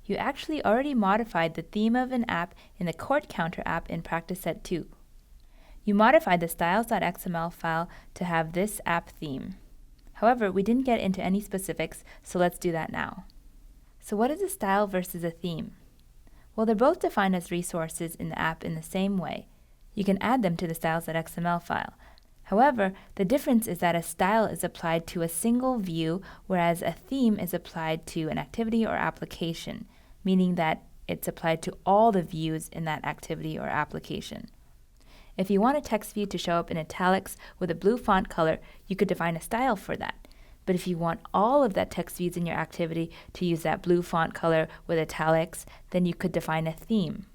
you actually already modified the theme of an app in the Court Counter app in Practice Set 2. You modified the styles.xml file to have this app theme. However, we didn't get into any specifics, so let's do that now. So what is a style versus a theme? Well, they're both defined as resources in the app in the same way. You can add them to the styles.xml file. However, the difference is that a style is applied to a single view, whereas a theme is applied to an activity or application, meaning that it's applied to all the views in that activity or application. If you want a text view to show up in italics with a blue font color, you could define a style for that. But if you want all of that text views in your activity to use that blue font color with italics, then you could define a theme.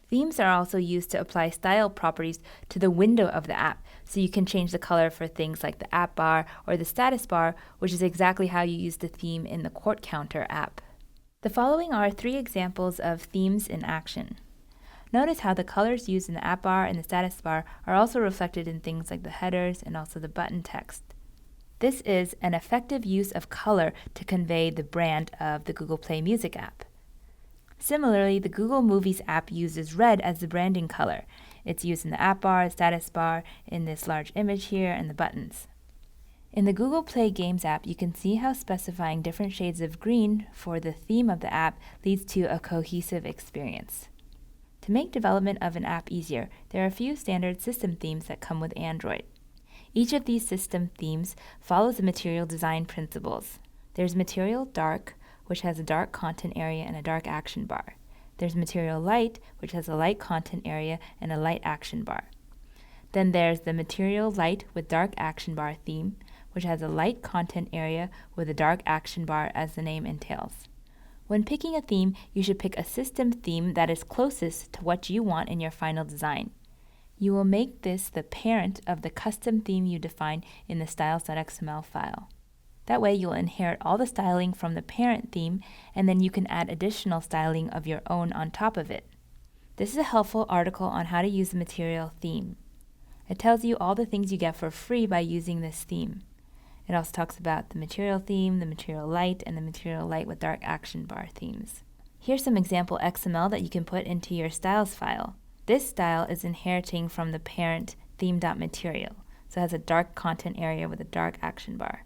Themes are also used to apply style properties to the window of the app, so you can change the color for things like the app bar or the status bar, which is exactly how you use the theme in the Court Counter app. The following are 3 examples of themes in action. Notice how the colors used in the app bar and the status bar are also reflected in things like the headers and also the button text. This is an effective use of color to convey the brand of the Google Play Music app. Similarly, the Google Movies app uses red as the branding color. It's used in the app bar, status bar, in this large image here, and the buttons. In the Google Play Games app, you can see how specifying different shades of green for the theme of the app leads to a cohesive experience. To make development of an app easier, there are a few standard system themes that come with Android. Each of these system themes follows the material design principles. There's Material Dark, which has a dark content area and a dark action bar. There's Material Light, which has a light content area and a light action bar. Then there's the Material Light with dark action bar theme, which has a light content area with a dark action bar as the name entails. When picking a theme, you should pick a system theme that is closest to what you want in your final design. You will make this the parent of the custom theme you define in the styles.xml file. That way you'll inherit all the styling from the parent theme, and then you can add additional styling of your own on top of it. This is a helpful article on how to use the material theme. It tells you all the things you get for free by using this theme. It also talks about the material theme, the material light, and the material light with dark action bar themes. Here's some example XML that you can put into your styles file. This style is inheriting from the parent theme.material, so it has a dark content area with a dark action bar.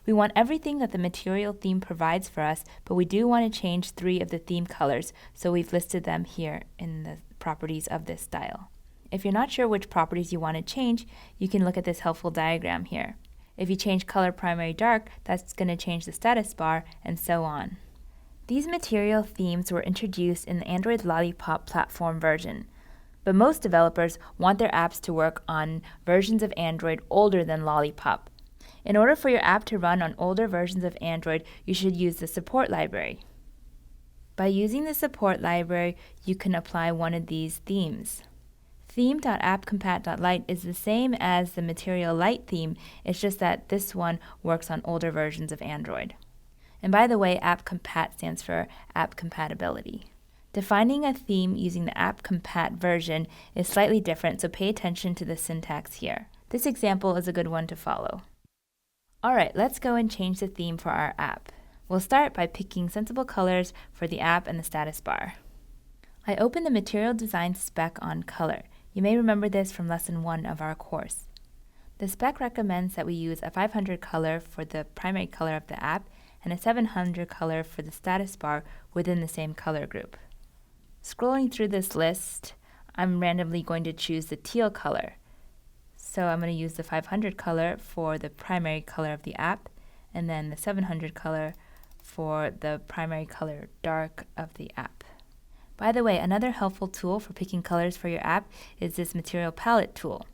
We want everything that the material theme provides for us, but we do want to change 3 of the theme colors, so we've listed them here in the properties of this style. If you're not sure which properties you want to change, you can look at this helpful diagram here. If you change color primary dark, that's going to change the status bar, and so on. These material themes were introduced in the Android Lollipop platform version, but most developers want their apps to work on versions of Android older than Lollipop. In order for your app to run on older versions of Android, you should use the support library. By using the support library, you can apply one of these themes. Theme.appcompat.lite is the same as the Material Light theme, it's just that this one works on older versions of Android. And by the way, appcompat stands for app compatibility. Defining a theme using the appcompat version is slightly different, so pay attention to the syntax here. This example is a good one to follow. Alright, let's go and change the theme for our app. We'll start by picking sensible colors for the app and the status bar. I open the material design spec on color. You may remember this from lesson 1 of our course. The spec recommends that we use a 500 color for the primary color of the app and a 700 color for the status bar within the same color group. Scrolling through this list, I'm randomly going to choose the teal color. So I'm going to use the 500 color for the primary color of the app, and then the 700 color for the primary color dark of the app. By the way, another helpful tool for picking colors for your app is this material palette tool.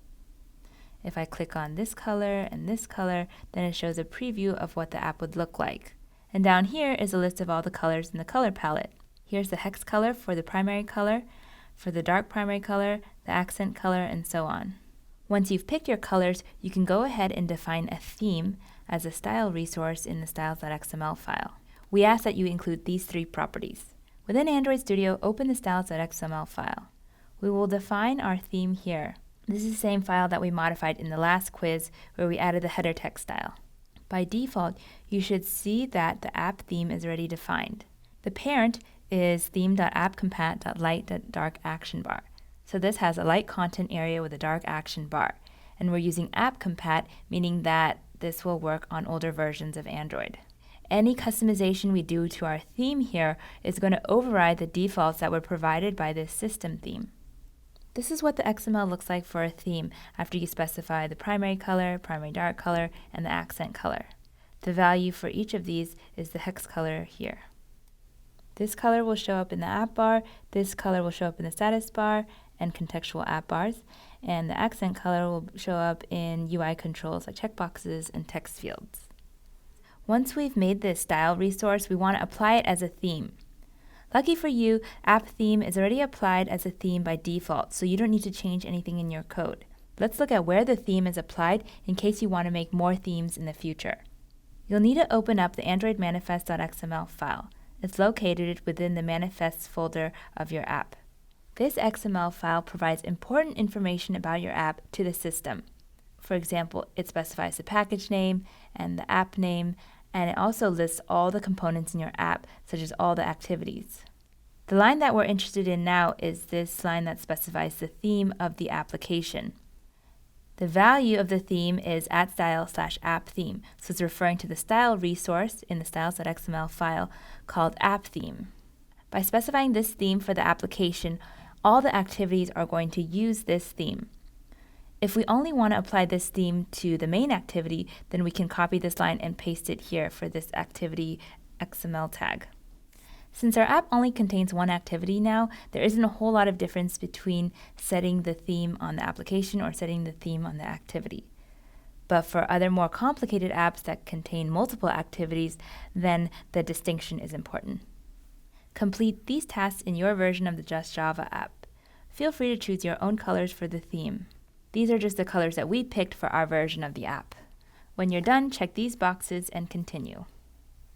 If I click on this color and this color, then it shows a preview of what the app would look like. And down here is a list of all the colors in the color palette. Here's the hex color for the primary color, for the dark primary color, the accent color, and so on. Once you've picked your colors, you can go ahead and define a theme as a style resource in the styles.xml file. We ask that you include these 3 properties. Within Android Studio, open the styles.xml file. We will define our theme here. This is the same file that we modified in the last quiz where we added the header text style. By default, you should see that the app theme is already defined. The parent is theme.appcompat.light.dark action bar. So this has a light content area with a dark action bar. And we're using appcompat, meaning that this will work on older versions of Android. Any customization we do to our theme here is going to override the defaults that were provided by this system theme. This is what the XML looks like for a theme after you specify the primary color, primary dark color, and the accent color. The value for each of these is the hex color here. This color will show up in the app bar, this color will show up in the status bar and contextual app bars, and the accent color will show up in UI controls like checkboxes and text fields. Once we've made this style resource, we want to apply it as a theme. Lucky for you, app theme is already applied as a theme by default, so you don't need to change anything in your code. Let's look at where the theme is applied in case you want to make more themes in the future. You'll need to open up the Android manifest.xml file. It's located within the manifests folder of your app. This XML file provides important information about your app to the system. For example, it specifies the package name and the app name, and it also lists all the components in your app, such as all the activities. The line that we're interested in now is this line that specifies the theme of the application. The value of the theme is @style/app_theme, so it's referring to the style resource in the styles.xml file called app theme. By specifying this theme for the application, all the activities are going to use this theme. If we only want to apply this theme to the main activity, then we can copy this line and paste it here for this activity XML tag. Since our app only contains one activity now, there isn't a whole lot of difference between setting the theme on the application or setting the theme on the activity. But for other more complicated apps that contain multiple activities, then the distinction is important. Complete these tasks in your version of the Just Java app. Feel free to choose your own colors for the theme. These are just the colors that we picked for our version of the app. When you're done, check these boxes and continue.